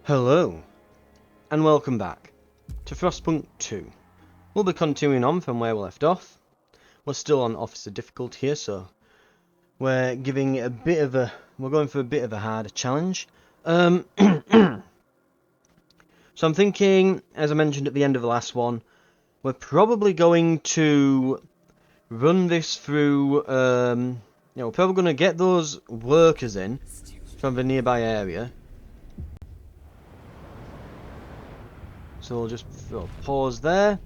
Hello, and welcome back to Frostpunk 2. We'll be continuing on from where we left off. We're still on officer difficulty here, so we're going for a bit of a harder challenge. So I'm thinking, as I mentioned at the end of the last one, we're probably going to run this through, we're probably going to get those workers in from the nearby area. So we'll just pause there.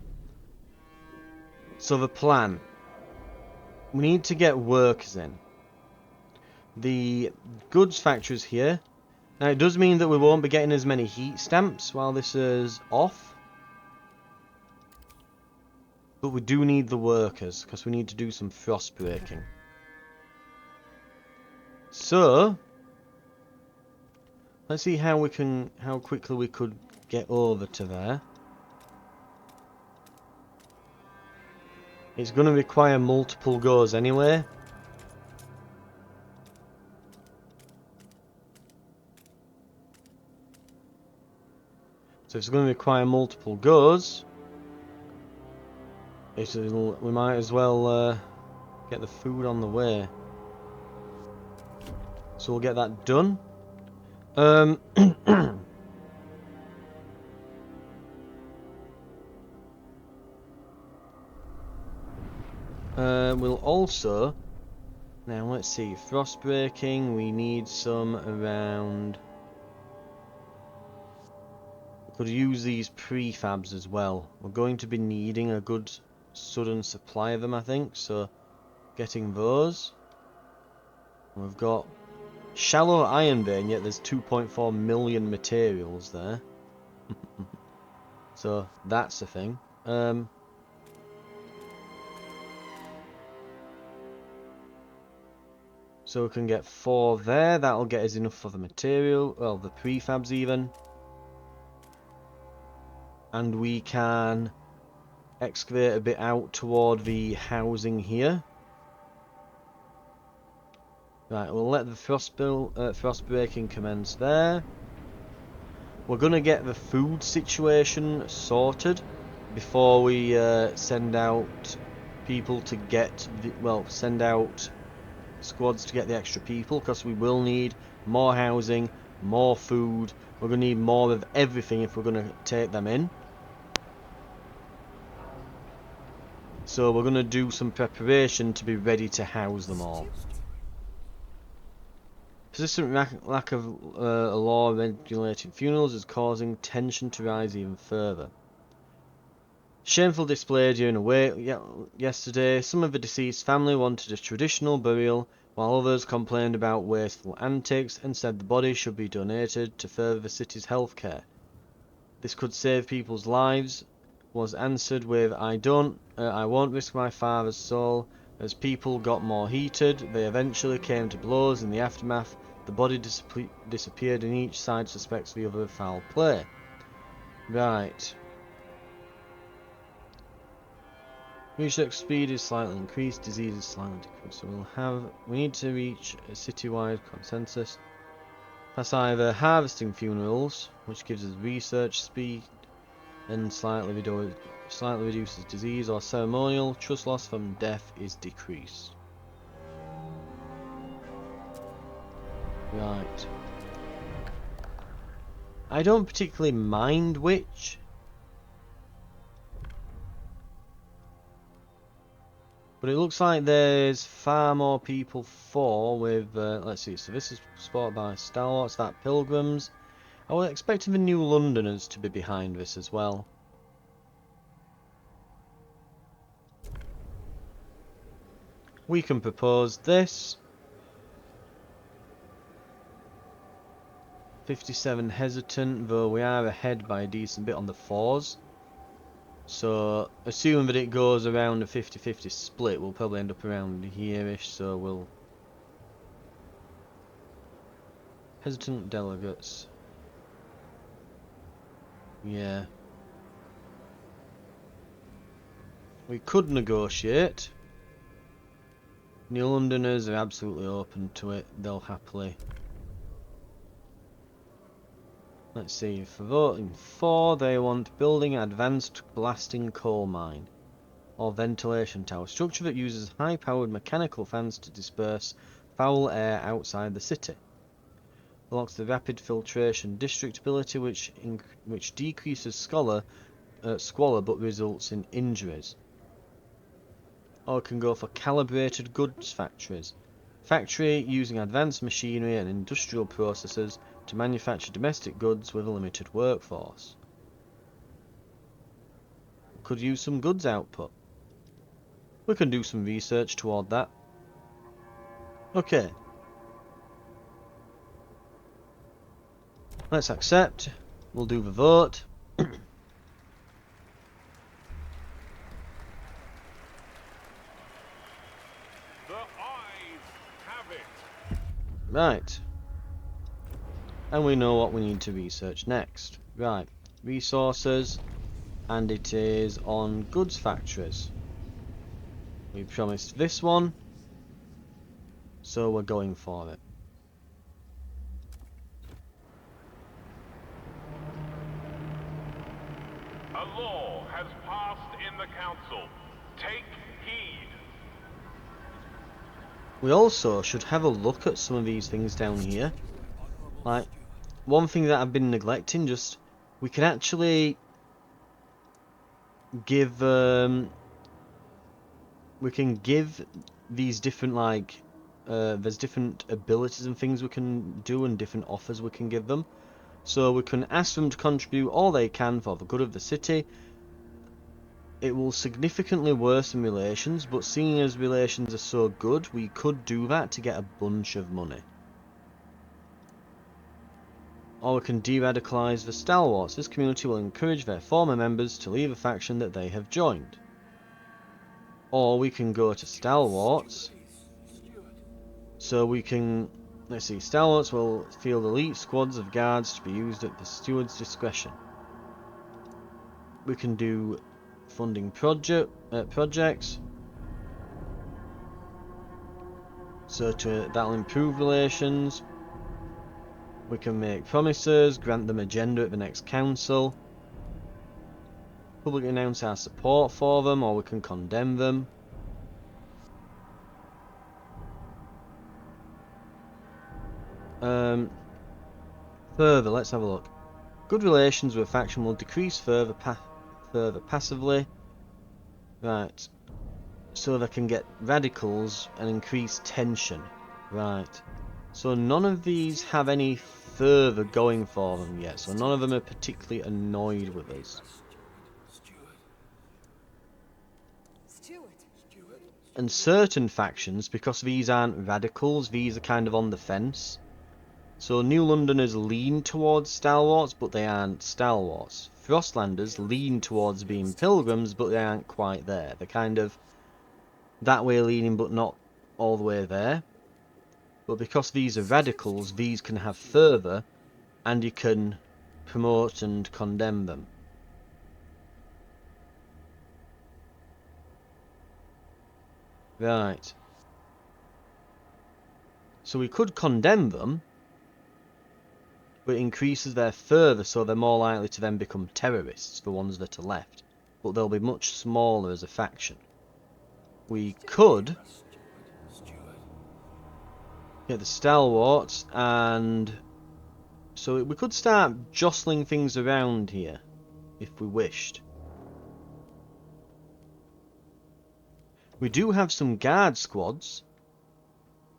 So the plan. We need to get workers in. The goods factory's here. Now it does mean that we won't be getting as many heat stamps while this is off. But we do need the workers, because we need to do some frost breaking. So let's see how quickly we could get over to there. It's going to require multiple goes anyway. So if it's going to require multiple goes, we might as well get the food on the way. So we'll get that done. We'll also... Now let's see, frost breaking, we need some around... We could use these prefabs as well. We're going to be needing a good sudden supply of them, I think, so getting those. We've got shallow iron vein, yet there's 2.4 million materials there. So that's the thing. So we can get 4 there, that'll get us enough for the material, well, the prefabs even. And we can excavate a bit out toward the housing here. Right, we'll let the frost breaking commence there. We're going to get the food situation sorted before we send out people to get send out squads to get the extra people, because we will need more housing, more food. We're going to need more of everything if we're going to take them in. So we're going to do some preparation to be ready to house them all. Persistent lack of a law regulating funerals is causing tension to rise even further. Shameful display during a wake yesterday. Some of the deceased family wanted a traditional burial, while others complained about wasteful antics and said the body should be donated to further the city's healthcare. This could save people's lives, was answered with, I won't risk my father's soul. As people got more heated, they eventually came to blows. In the aftermath, the body disappeared and each side suspects the other of foul play. Right. Research speed is slightly increased, disease is slightly decreased. So we need to reach a citywide consensus. That's either harvesting funerals, which gives us research speed and slightly reduces disease, or ceremonial, trust loss from death is decreased. Right. I don't particularly mind which. But it looks like there's far more people with, let's see, so this is supported by Stalwarts, that Pilgrims. I was expecting the New Londoners to be behind this as well. We can propose this. 57 hesitant, though we are ahead by a decent bit on the 4s. So, assuming that it goes around a 50-50 split, we'll probably end up around here-ish, so we'll... Hesitant delegates. Yeah. We could negotiate. New Londoners are absolutely open to it, they'll happily... Let's see, for voting for, they want building an advanced blasting coal mine or ventilation tower. Structure that uses high-powered mechanical fans to disperse foul air outside the city. Unlocks the rapid filtration district ability, which decreases squalor but results in injuries. Or it can go for calibrated goods factories. Factory using advanced machinery and industrial processes to manufacture domestic goods with a limited workforce. Could use some goods output. We can do some research toward that. Okay. Let's accept. We'll do the vote. Right. And we know what we need to research next. Right. Resources. And it is on goods factories. We promised this one. So we're going for it. A law has passed in the council. Take heed. We also should have a look at some of these things down here. Like, one thing that I've been neglecting, just, we can actually give, we can give these different, like, there's different abilities and things we can do and different offers we can give them. So we can ask them to contribute all they can for the good of the city. It will significantly worsen relations, but seeing as relations are so good, we could do that to get a bunch of money. Or we can de-radicalise the stalwarts. This community will encourage their former members to leave a faction that they have joined. Or we can go to stalwarts. So we can, let's see, stalwarts will field elite squads of guards to be used at the steward's discretion. We can do funding projects. So that'll improve relations. We can make promises, grant them agenda at the next council. Publicly announce our support for them, or we can condemn them. Further, let's have a look. Good relations with a faction will decrease further passively. Right. So they can get radicals and increase tension. Right. So none of these have any further going for them yet. So none of them are particularly annoyed with us. And certain factions, because these aren't radicals, these are kind of on the fence. So New Londoners lean towards stalwarts, but they aren't stalwarts. Frostlanders lean towards being pilgrims, but they aren't quite there. They're kind of that way leaning, but not all the way there. But because these are radicals, these can have further, and you can promote and condemn them. Right. So we could condemn them, but it increases their further, so they're more likely to then become terrorists, the ones that are left. But they'll be much smaller as a faction. We could get the stalwarts, and so we could start jostling things around here, if we wished. We do have some guard squads,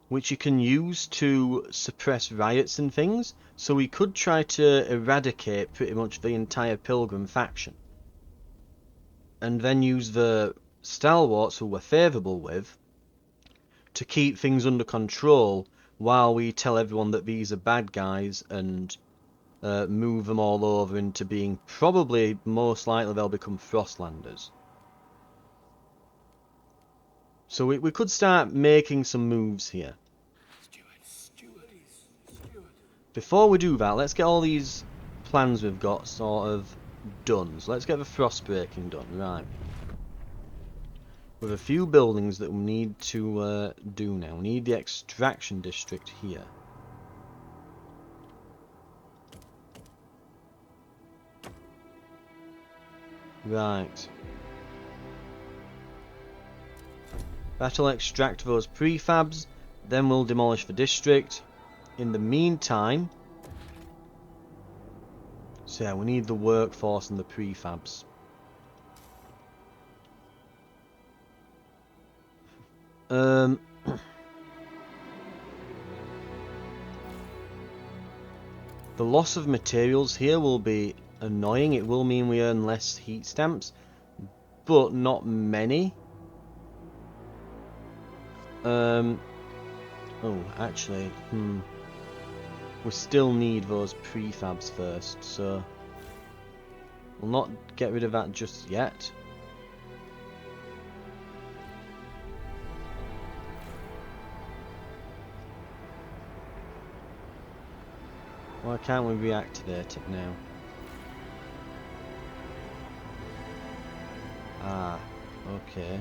which you can use to suppress riots and things, so we could try to eradicate pretty much the entire Pilgrim faction. And then use the stalwarts who we're favourable with to keep things under control while we tell everyone that these are bad guys and move them all over into being, probably, most likely they'll become Frostlanders. So we could start making some moves here. Before we do that, let's get all these plans we've got sort of done. So let's get the frost breaking done, right. With a few buildings that we need to do now. We need the extraction district here. Right. That'll extract those prefabs, then we'll demolish the district. In the meantime... So yeah, we need the workforce and the prefabs. The loss of materials here will be annoying. It will mean we earn less heat stamps, but not many. Oh, actually, we still need those prefabs first, so we'll not get rid of that just yet. Why can't we reactivate it now? Ah, okay.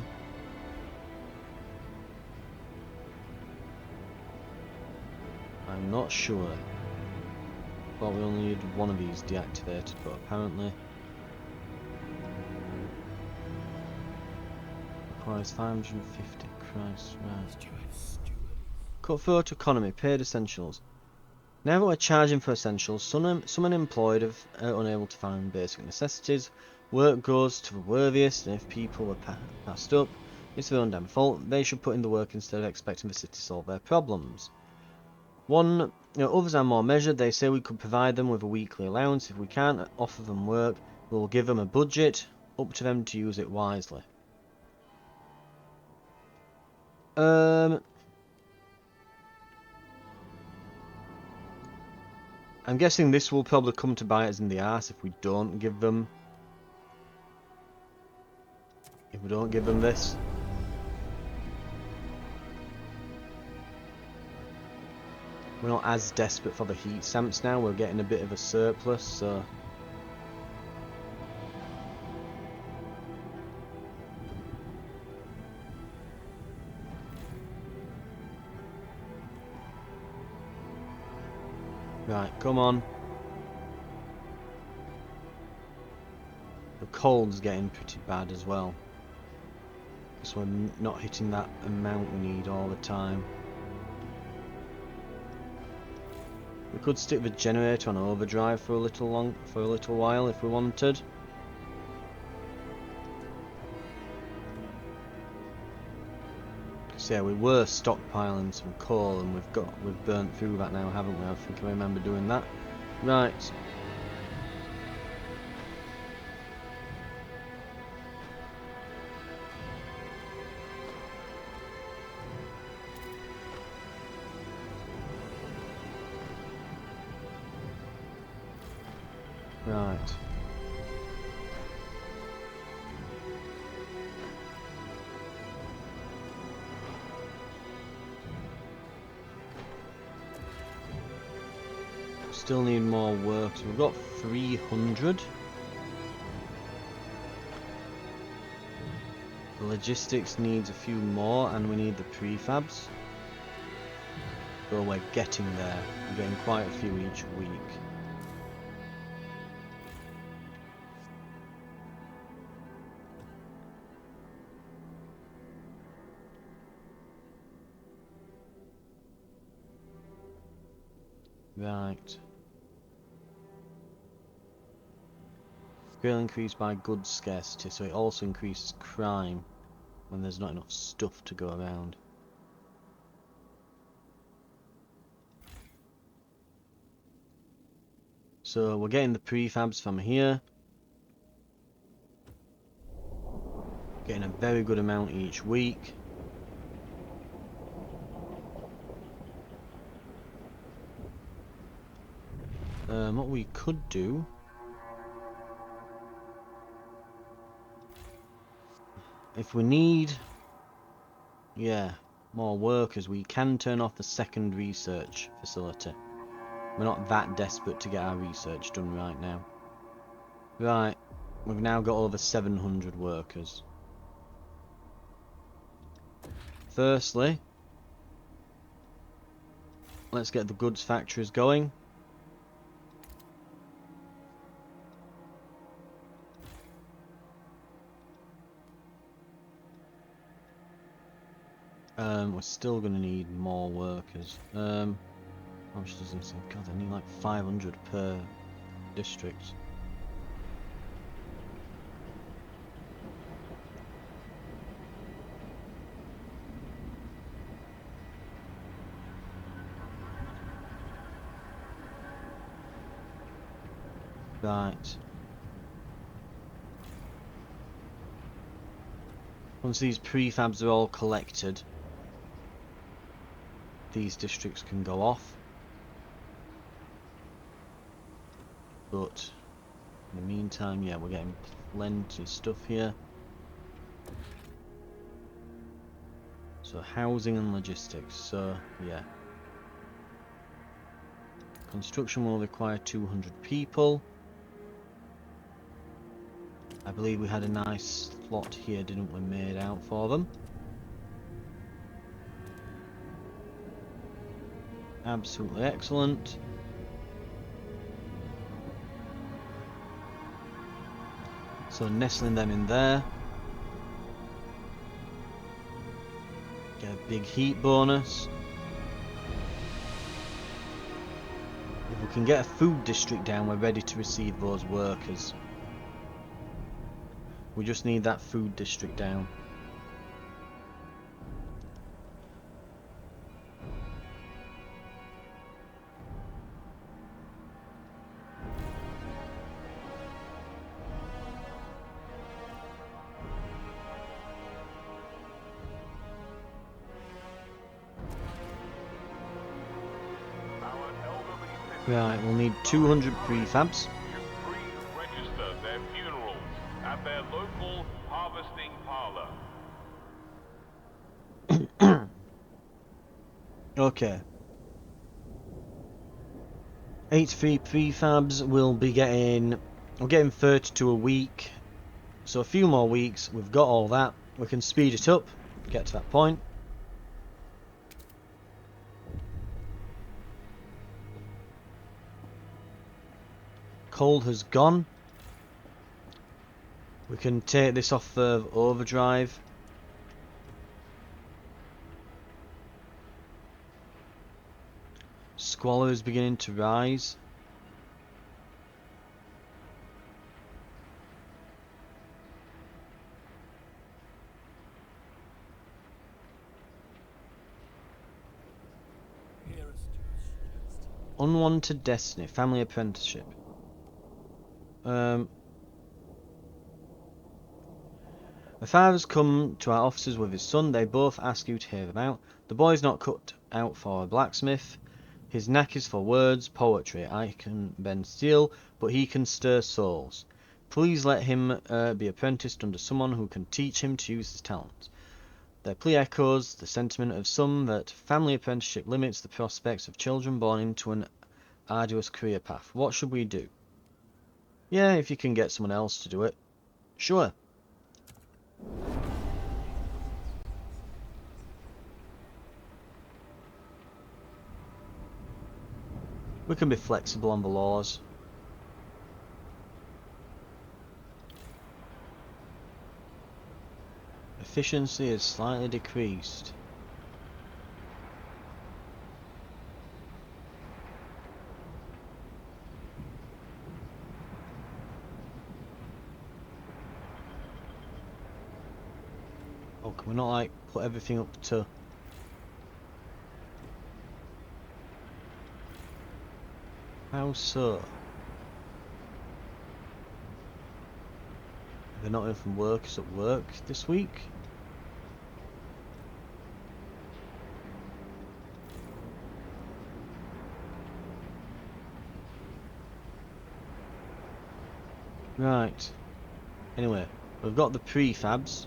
I'm not sure. Thought we only needed one of these deactivated, but apparently requires 550. Christ, right. Cut photo economy, paid essentials. Now that we're charging for essentials, some unemployed are unable to find basic necessities. Work goes to the worthiest, and if people were passed up, it's their own damn fault. They should put in the work instead of expecting the city to solve their problems. Others are more measured. They say we could provide them with a weekly allowance. If we can't offer them work, we'll give them a budget. Up to them to use it wisely. I'm guessing this will probably come to bite us in the arse if we don't give them... If we don't give them this. We're not as desperate for the heat stamps now. We're getting a bit of a surplus, so... Right, come on. The cold's getting pretty bad as well. So we're not hitting that amount we need all the time. We could stick the generator on overdrive for a little while if we wanted. So yeah, we were stockpiling some coal and we've burnt through that now, haven't we? I think I remember doing that. Right. Right. Still need more work. So we've got 300. The logistics needs a few more, and we need the prefabs. But we're getting there. We're getting quite a few each week. Right. Scale increased by goods scarcity, so it also increases crime when there's not enough stuff to go around. So we're getting the prefabs from here. Getting a very good amount each week. What we could do... If we need... Yeah, more workers, we can turn off the second research facility. We're not that desperate to get our research done right now. Right, we've now got over 700 workers. Firstly, let's get the goods factories going. We're still going to need more workers. How much does this say? God, I need like 500 per district. Right. Once these prefabs are all collected, these districts can go off. But in the meantime, yeah, we're getting plenty of stuff here. So housing and logistics, so yeah. Construction will require 200 people. I believe we had a nice slot here, didn't we, made out for them. Absolutely excellent. So nestling them in there. Get a big heat bonus. If we can get a food district down, we're ready to receive those workers. We just need that food district down. Right, we'll need 200 prefabs. Pre-register their funerals at their local harvesting parlor. Okay. 83 prefabs will be getting... We're getting 32 a week. So a few more weeks, we've got all that. We can speed it up, get to that point. Coal has gone. We can take this off of overdrive. Squalor is beginning to rise. Unwanted destiny, family apprenticeship. A father's come to our offices with his son. They both ask you to hear them out. The boy's not cut out for a blacksmith. His knack is for words, poetry. I can bend steel, but he can stir souls. Please let him be apprenticed under someone who can teach him to use his talents. Their plea echoes the sentiment of some that family apprenticeship limits the prospects of children born into an arduous career path. What should we do? Yeah, if you can get someone else to do it. Sure. We can be flexible on the laws. Efficiency is slightly decreased. Oh, can we not like put everything up to... How so? They're not enough workers at work this week? Right. Anyway, we've got the prefabs.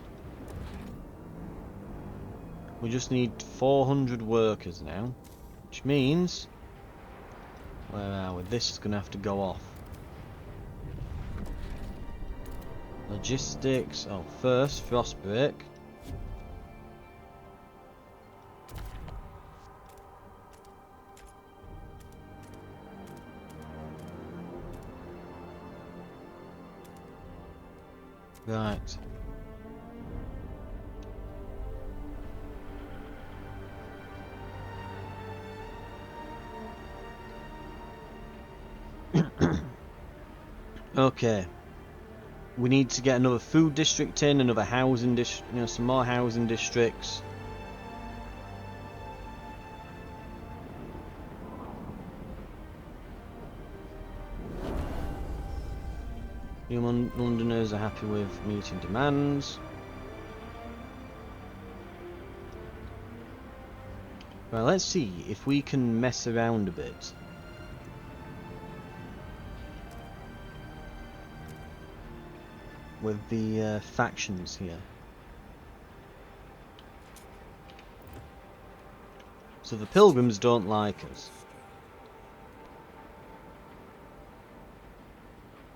We just need 400 workers now. Which means... Where are we? This is going to have to go off. Logistics. Oh, first, Frostpunk. Right. Okay. We need to get another food district in, another housing district, some more housing districts. Young Londoners are happy with meeting demands. Right, let's see if we can mess around a bit. With the factions here. So the pilgrims don't like us.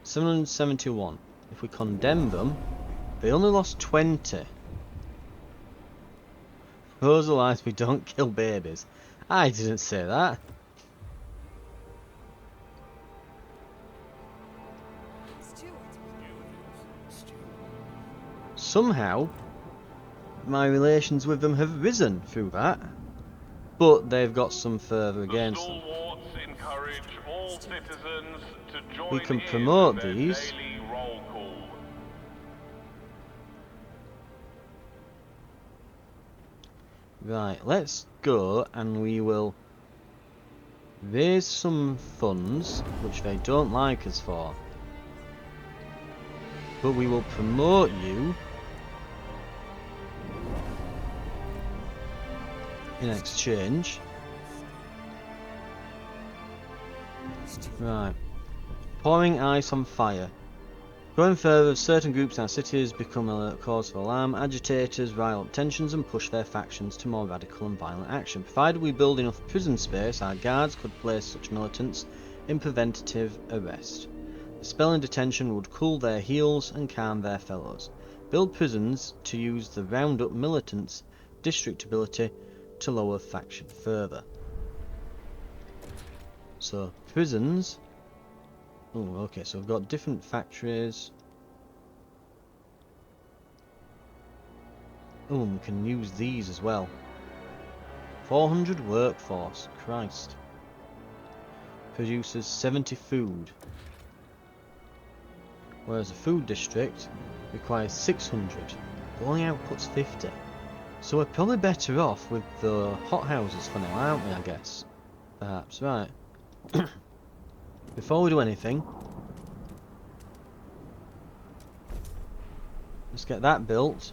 771. If we condemn them, they only lost 20. Proposal we don't kill babies. I didn't say that. Somehow, my relations with them have risen through that. But they've got some further against them. Encourage all citizens to join We can promote these. daily roll call. Right, let's go and we will raise some funds, which they don't like us for. But we will promote you in exchange. Right. Pouring ice on fire. Going further, certain groups in our cities become a cause for alarm. Agitators rile up tensions and push their factions to more radical and violent action. Provided we build enough prison space, our guards could place such militants in preventative arrest. The spell in detention would cool their heels and calm their fellows. Build prisons to use the round up militants' district ability to lower faction further. So, prisons. Oh, okay, so we've got different factories. Oh, and we can use these as well. 400 workforce, Christ. Produces 70 food. Whereas the food district requires 600, but only outputs 50. So we're probably better off with the hothouses for now, aren't we, I guess? Perhaps, right. Before we do anything, let's get that built.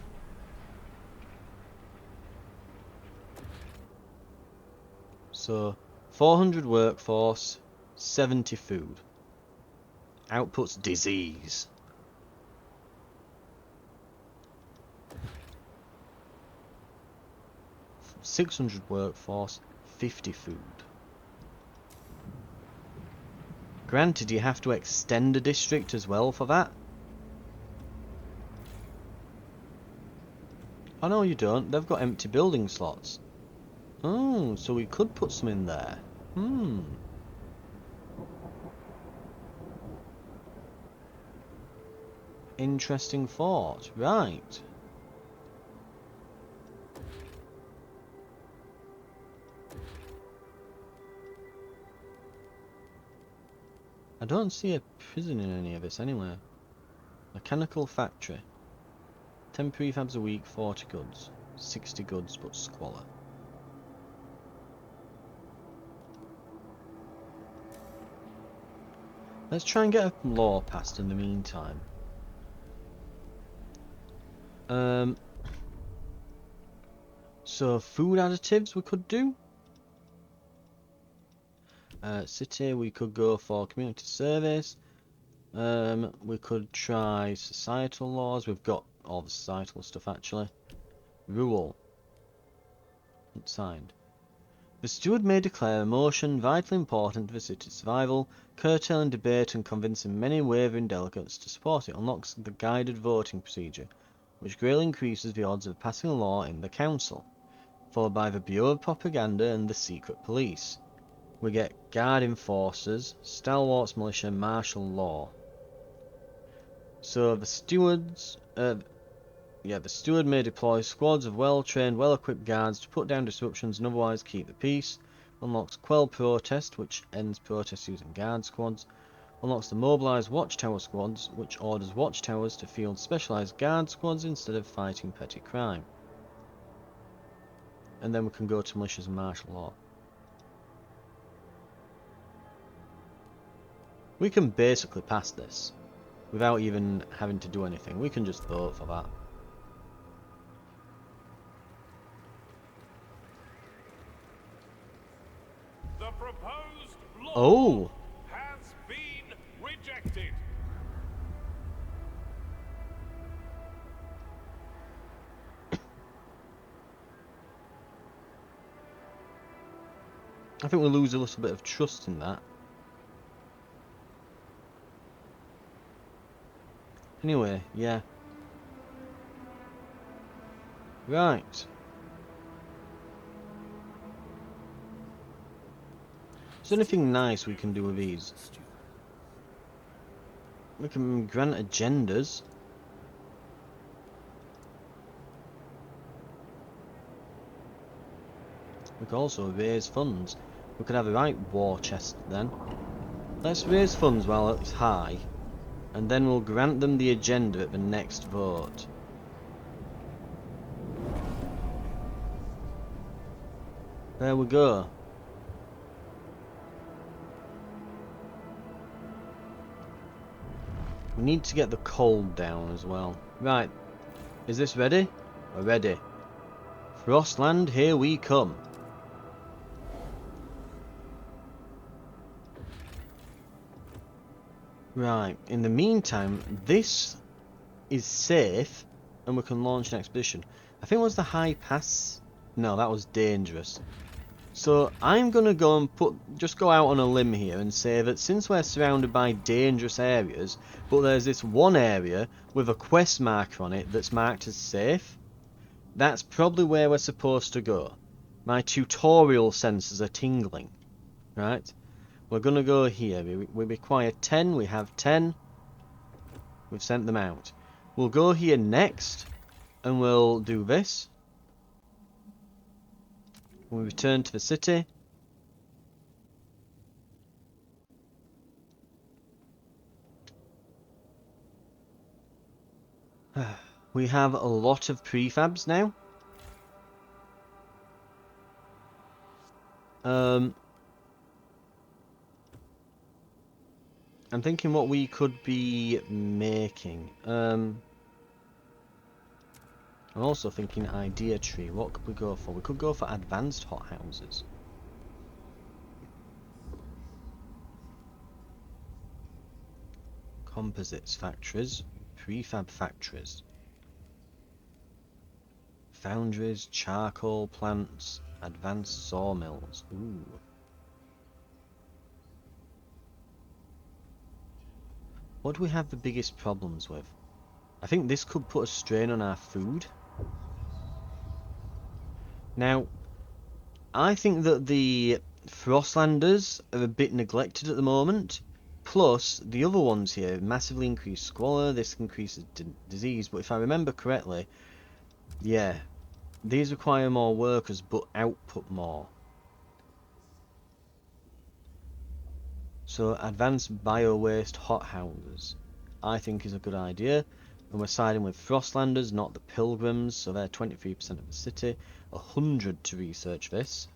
So, 400 workforce, 70 food. Outputs disease. $600 workforce, 50 food. Granted, you have to extend a district as well for that. Oh no, you don't. They've got empty building slots. Oh, so we could put some in there. Interesting thought. Right. I don't see a prison in any of this anywhere. Mechanical factory. 10 prefabs a week, 40 goods. 60 goods, but squalor. Let's try and get a law passed in the meantime. So food additives we could do. City, we could go for community service. We could try societal laws. We've got all the societal stuff actually. Rule. It's signed. The steward may declare a motion vitally important to the city's survival, curtailing debate and convincing many wavering delegates to support it. Unlocks the guided voting procedure, which greatly increases the odds of passing a law in the council, followed by the Bureau of Propaganda and the secret police. We get guard enforcers, stalwarts militia, martial law. So the stewards, the steward may deploy squads of well-trained, well-equipped guards to put down disruptions and otherwise keep the peace. Unlocks quell protest, which ends protest using guard squads. Unlocks the mobilise watchtower squads, which orders watchtowers to field specialised guard squads instead of fighting petty crime. And then we can go to militias and martial law. We can basically pass this without even having to do anything. We can just vote for that. The proposed law Oh! has been rejected. I think we lose a little bit of trust in that. Anyway, yeah. Right. Is there anything nice we can do with these? We can grant agendas. We can also raise funds. We could have a right war chest then. Let's raise funds while it's high, and then we'll grant them the agenda at the next vote. There we go. We need to get the cold down as well. Right, is this ready? We're ready. Frostland, here we come. Right, in the meantime, this is safe, and we can launch an expedition. I think it was the high pass. No, that was dangerous. So I'm gonna go and just go out on a limb here and say that since we're surrounded by dangerous areas, but there's this one area with a quest marker on it that's marked as safe, that's probably where we're supposed to go. My tutorial sensors are tingling. Right? We're gonna go here. We require 10. We have 10. We've sent them out. We'll go here next, and we'll do this. We return to the city. We have a lot of prefabs now. I'm thinking what we could be making. I'm also thinking idea tree. What could we go for? We could go for advanced hothouses. Composites factories. Prefab factories. Foundries, charcoal plants, advanced sawmills. Ooh. What do we have the biggest problems with? I think this could put a strain on our food. Now, I think that the Frostlanders are a bit neglected at the moment. Plus, the other ones here massively increase squalor. This increases disease. But if I remember correctly, yeah, these require more workers but output more. So, advanced bio-waste hothouses, I think is a good idea. And we're siding with Frostlanders, not the Pilgrims. So they're 23% of the city. 100 to research this.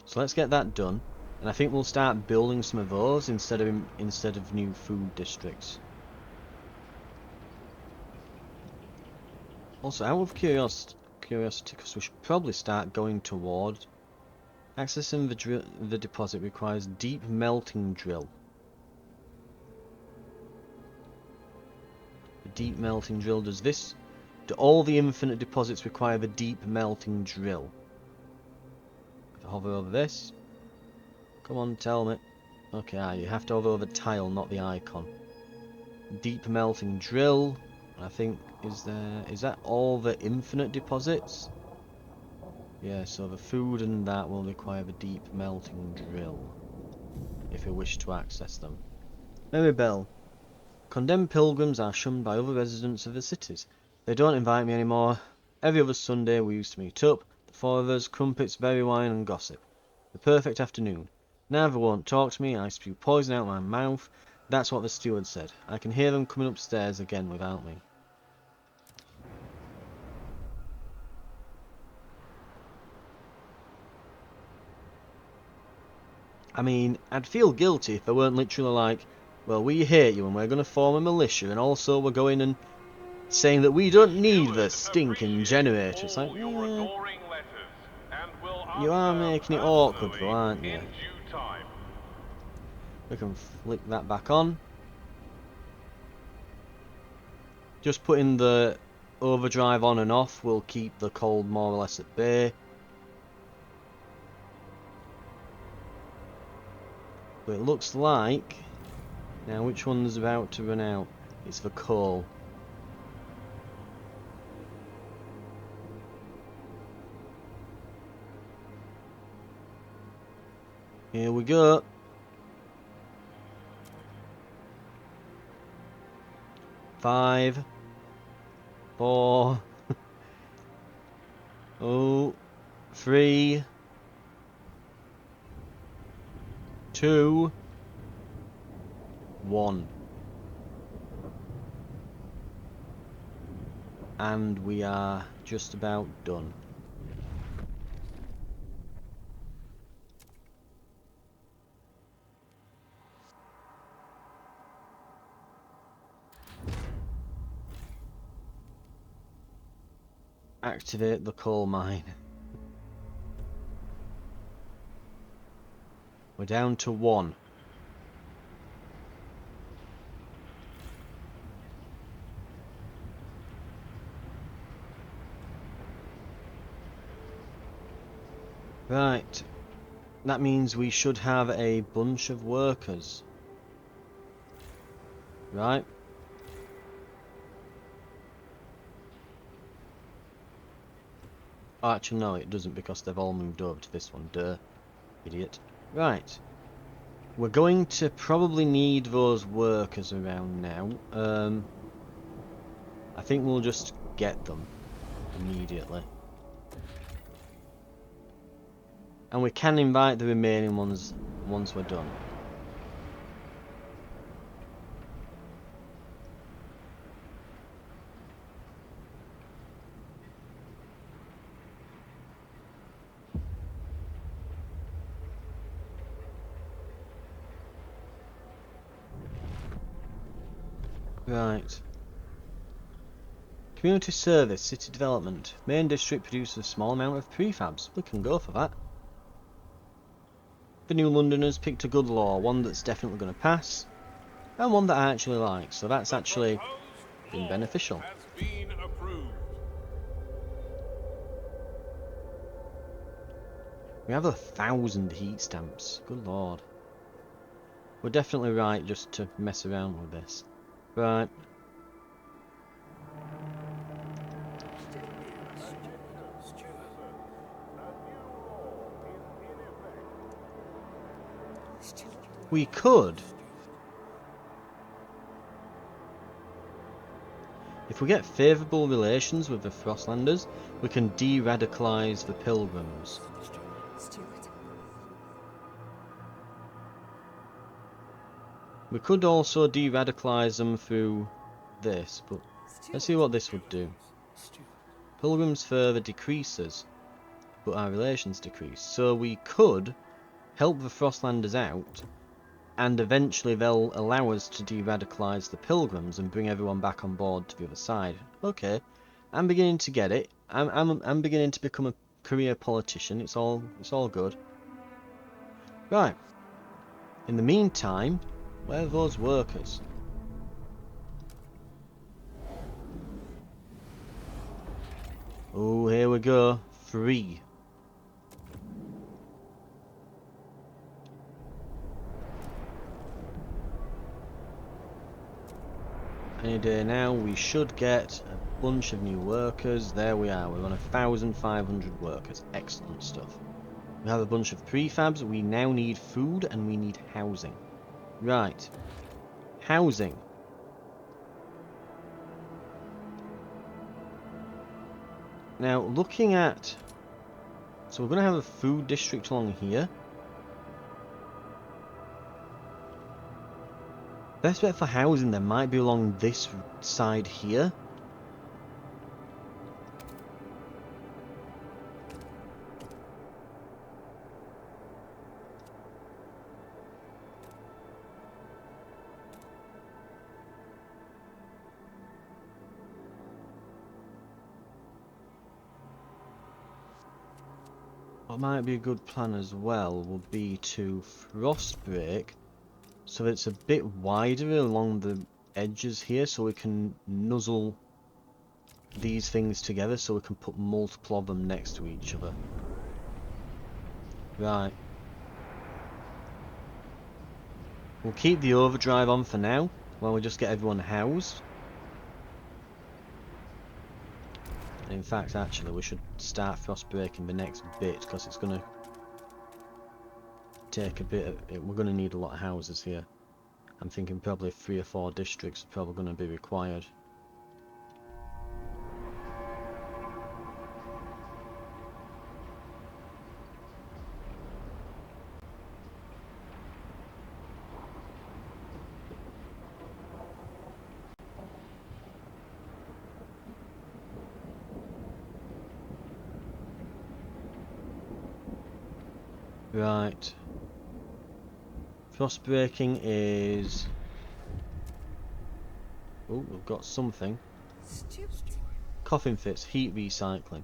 So let's get that done. And I think we'll start building some of those instead of new food districts. Also, out of curiosity, because we should probably start going toward accessing the deposit requires deep melting drill. The deep melting drill does this. Do all the infinite deposits require the deep melting drill? If I hover over this. Come on, tell me. Okay, you have to hover over the tile, not the icon. Deep melting drill. I think, is that all the infinite deposits? Yeah, so the food and that will require the deep melting drill, if you wish to access them. Mary Bell. Condemned pilgrims are shunned by other residents of the cities. They don't invite me anymore. Every other Sunday we used to meet up. The four of us, crumpets, berry wine, and gossip. The perfect afternoon. Neither won't talk to me, I spew poison out my mouth. That's what the steward said. I can hear them coming upstairs again without me. I mean, I'd feel guilty if I weren't literally like, well, we hate you and we're going to form a militia, and also we're going and saying that we don't need the stinking generator. It's like, Your adoring letters, and will you are answer making it awkward though, personally aren't you? in due time. We can flick that back on. Just putting the overdrive on and off will keep the cold more or less at bay. But it looks like... Now, which one's about to run out? It's the coal. Here we go. Five. 4. Oh. 3. 2. 1. And we are just about done. Activate the coal mine. We're down to 1. Right. That means we should have a bunch of workers. Right. Oh, actually, no, it doesn't because they've all moved over to this one. Duh. Idiot. Right. We're going to probably need those workers around now. I think we'll just get them immediately. And we can invite the remaining ones once we're done. Right. Community service, city development. Main district produces a small amount of prefabs. We can go for that. The New Londoners picked a good law, one that's definitely going to pass, and one that I actually like, so that's actually been beneficial. Has been approved. We have 1,000 heat stamps. Good lord. We're definitely right just to mess around with this. Right. We could. If we get favourable relations with the Frostlanders, we can de-radicalise the Pilgrims. We could also de-radicalise them through this, but let's see what this would do. Pilgrims further decreases, but our relations decrease. So we could help the Frostlanders out, and eventually they'll allow us to de-radicalise the Pilgrims and bring everyone back on board to the other side. Okay, I'm beginning to get it. I'm beginning to become a career politician. It's all good. Right. In the meantime, where are those workers? Oh, here we go. 3. Any day now, we should get a bunch of new workers. There we are. We're on 1,500 workers. Excellent stuff. We have a bunch of prefabs. We now need food and we need housing. Right. Housing. Now, looking at So we're going to have a food district along here. Best bet for housing then might be along this side here. What might be a good plan as well would be to frost break so that it's a bit wider along the edges here, so we can nuzzle these things together, so we can put multiple of them next to each other. Right. We'll keep the overdrive on for now, while we just get everyone housed. In fact, actually, we should start frost breaking the next bit, because it's going to take a bit of it. We're going to need a lot of houses here. I'm thinking probably 3 or 4 districts are probably going to be required. Right. Frost breaking is... Oh, we've got something. Coughing fits, heat recycling.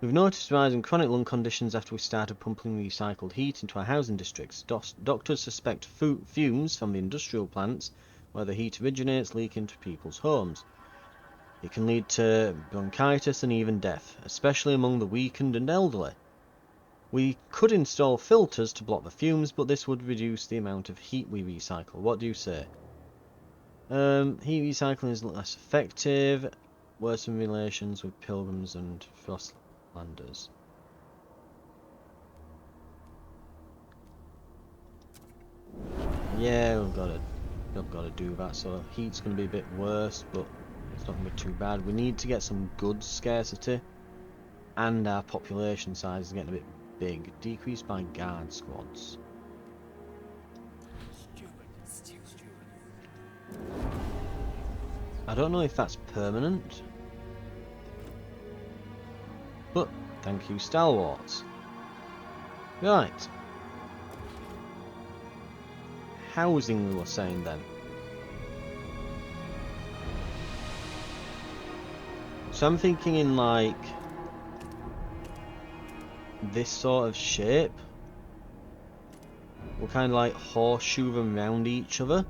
We've noticed rising chronic lung conditions after we started pumping recycled heat into our housing districts. Doctors suspect fumes from the industrial plants where the heat originates leak into people's homes. It can lead to bronchitis and even death, especially among the weakened and elderly. We could install filters to block the fumes, but this would reduce the amount of heat we recycle. What do you say? Heat recycling is less effective, worse in relations with pilgrims and frostlanders. Yeah, we've got to do that. So heat's going to be a bit worse, but it's not going to be too bad. We need to get some goods scarcity, and our population size is getting a bit big. Decreased by guard squads. I don't know if that's permanent, but thank you, Stalwarts. Right. Housing, we were saying then. So I'm thinking in like this sort of shape. We'll kind of like horseshoe them around each other.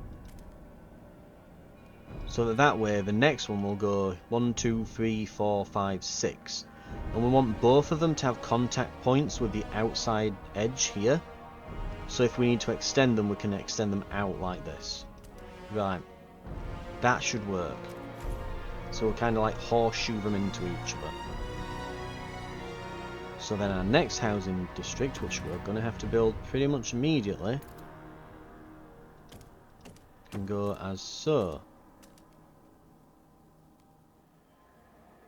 So that way the next one will go 1, 2, 3, 4, 5, 6. And we want both of them to have contact points with the outside edge here. So if we need to extend them, we can extend them out like this. Right. That should work. So we'll kind of like horseshoe them into each other. So then our next housing district, which we're going to have to build pretty much immediately, can go as so.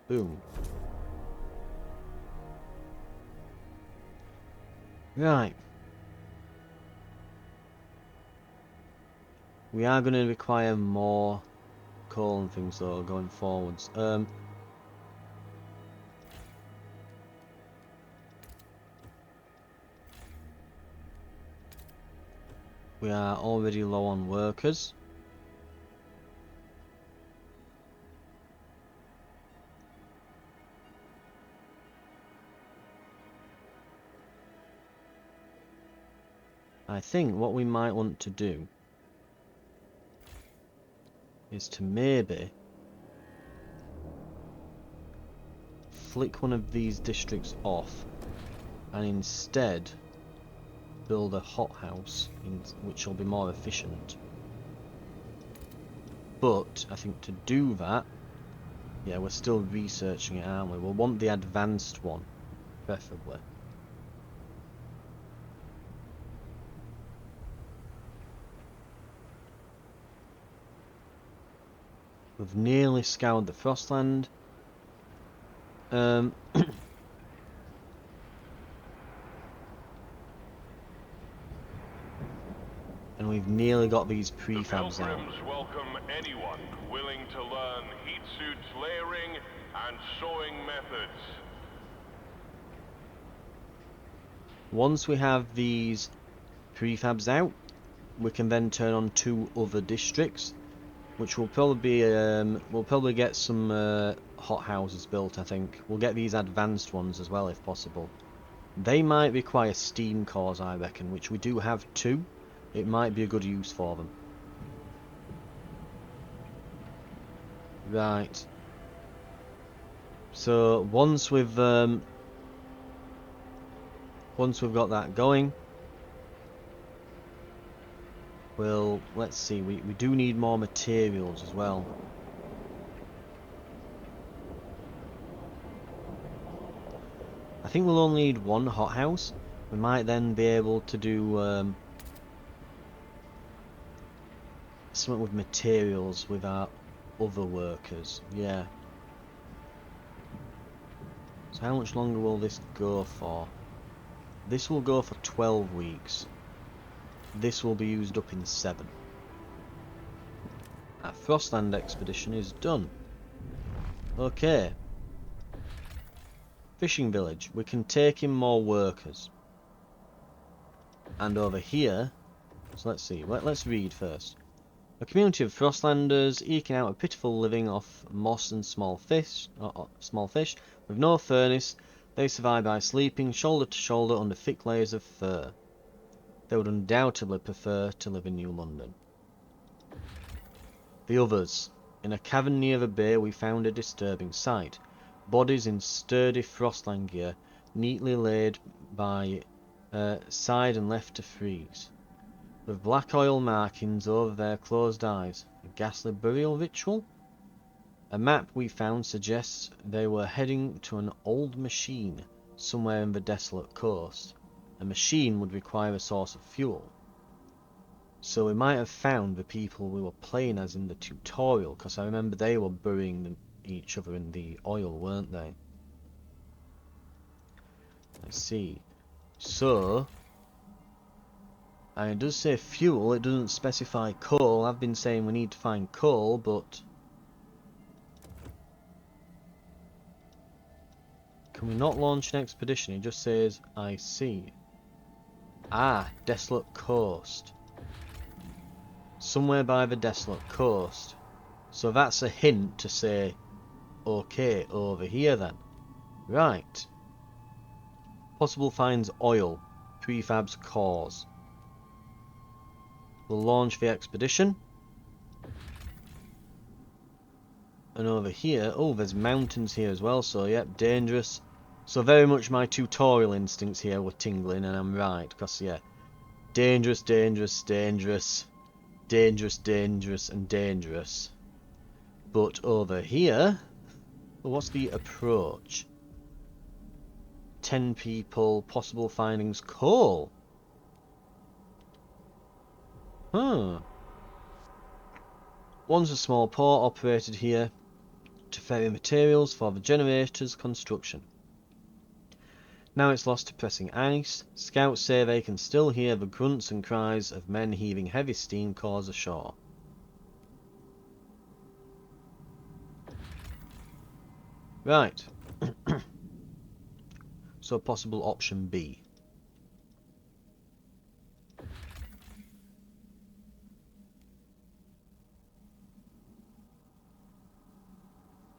Boom. Right. We are going to require more coal and things though going forwards. We are already low on workers. I think what we might want to do is to maybe flick one of these districts off and instead build a hothouse, which will be more efficient. But I think to do that, yeah, we're still researching it, aren't we? We'll want the advanced one, preferably. We've nearly scoured the Frostland. we've nearly got these The prefabs out. Pilgrims welcome anyone willing to learn heat suits layering and sewing methods. Once we have these prefabs out, we can then turn on 2 other districts, which will probably be, we'll probably get some hot houses built, I think. We'll get these advanced ones as well if possible. They might require steam cores, I reckon, which we do have 2. It might be a good use for them. Right. So once we've got that going, let's see, we do need more materials as well. I think we'll only need 1 hothouse. We might then be able to do something with materials with our other workers. Yeah. So how much longer will this go for? This will go for 12 weeks. This will be used up in 7. That Frostland expedition is done. Okay. Fishing village. We can take in more workers. And over here, so let's see. Let's read first. A community of Frostlanders eking out a pitiful living off moss and small fish. With no furnace, they survive by sleeping shoulder to shoulder under thick layers of fur. They would undoubtedly prefer to live in New London. The others. In a cavern near the bay we found a disturbing sight. Bodies in sturdy Frostland gear, neatly laid by side and left to freeze, with black oil markings over their closed eyes. A ghastly burial ritual? A map we found suggests they were heading to an old machine somewhere in the desolate coast. A machine would require a source of fuel. So we might have found the people we were playing as in the tutorial, because I remember they were burying each other in the oil, weren't they? Let's see. So, and it does say fuel, it doesn't specify coal. I've been saying we need to find coal, but can we not launch an expedition? It just says, I see. Ah, desolate coast. Somewhere by the desolate coast. So that's a hint to say, okay, over here then. Right. Possible finds oil. Prefabs cores. We'll launch the expedition. And over here, oh, there's mountains here as well, so yep, dangerous. So very much my tutorial instincts here were tingling, and I'm right, because yeah, dangerous, dangerous, dangerous, dangerous, dangerous, and dangerous. But over here, well, what's the approach? 10 people, possible findings, coal. Huh. One's a small port operated here to ferry materials for the generator's construction. Now it's lost to pressing ice. Scouts say they can still hear the grunts and cries of men heaving heavy steam cores ashore. Right. So possible option B.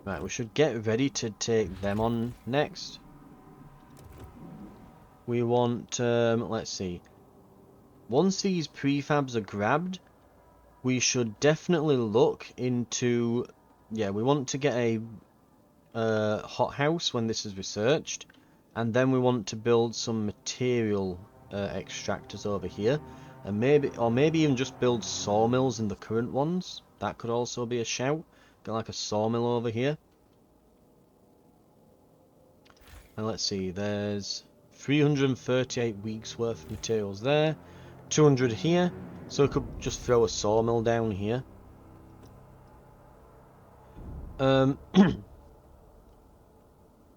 Right, we should get ready to take them on next. We want, let's see. Once these prefabs are grabbed, we should definitely look into, yeah, we want to get a hothouse when this is researched, and then we want to build some material extractors over here, and maybe even just build sawmills in the current ones. That could also be a shout. Get like a sawmill over here. And let's see, there's 338 weeks worth of materials there, 200 here, so we could just throw a sawmill down here.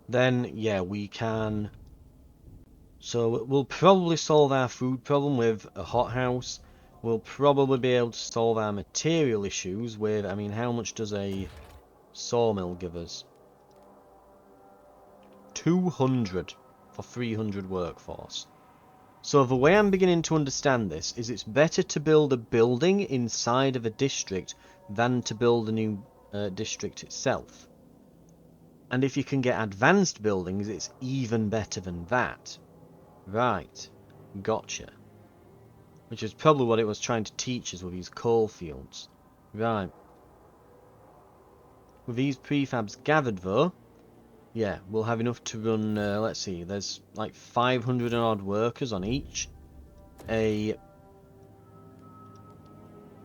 Then yeah, we can, so we'll probably solve our food problem with a hothouse, We'll probably be able to solve our material issues with, I mean, how much does a sawmill give us? 200 for 300 workforce. So the way I'm beginning to understand this is it's better to build a building inside of a district than to build a new district itself. And if you can get advanced buildings, it's even better than that. Right, gotcha. Which is probably what it was trying to teach us with these coal fields. Right. With these prefabs gathered though, yeah, we'll have enough to run, let's see, there's like 500 and odd workers on each. A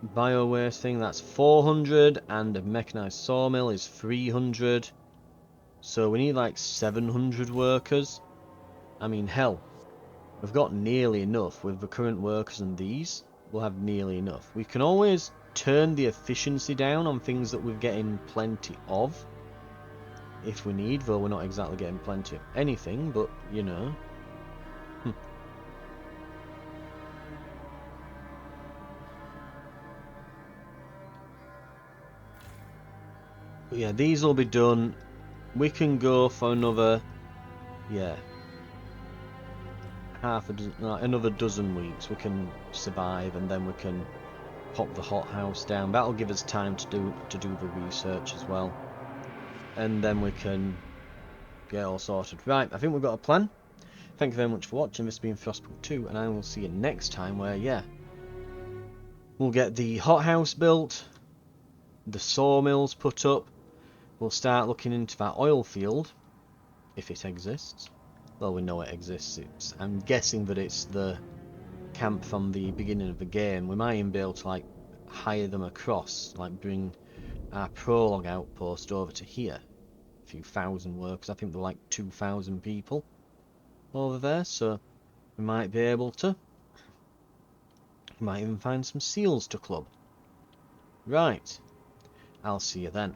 bio-waste thing, that's 400, and a mechanized sawmill is 300. So we need like 700 workers. I mean, hell, we've got nearly enough with the current workers and these. We'll have nearly enough. We can always turn the efficiency down on things that we're getting plenty of. If we need, though we're not exactly getting plenty of anything, but, you know. But yeah, these will be done. We can go for another, yeah, another dozen weeks. We can survive, and then we can pop the hothouse down. That'll give us time to do the research as well, and then we can get all sorted. Right, I think we've got a plan. Thank you very much for watching. This has been Frostpunk 2, and I will see you next time where, yeah, we'll get the hothouse built, the sawmills put up, we'll start looking into that oil field, if it exists. Well, we know it exists. I'm guessing that it's the camp from the beginning of the game. We might even be able to, like, hire them across, like, bring our prologue outpost over to here. A few thousand workers. I think there are like 2,000 people over there, so we might be able to. We might even find some seals to club. Right. I'll see you then.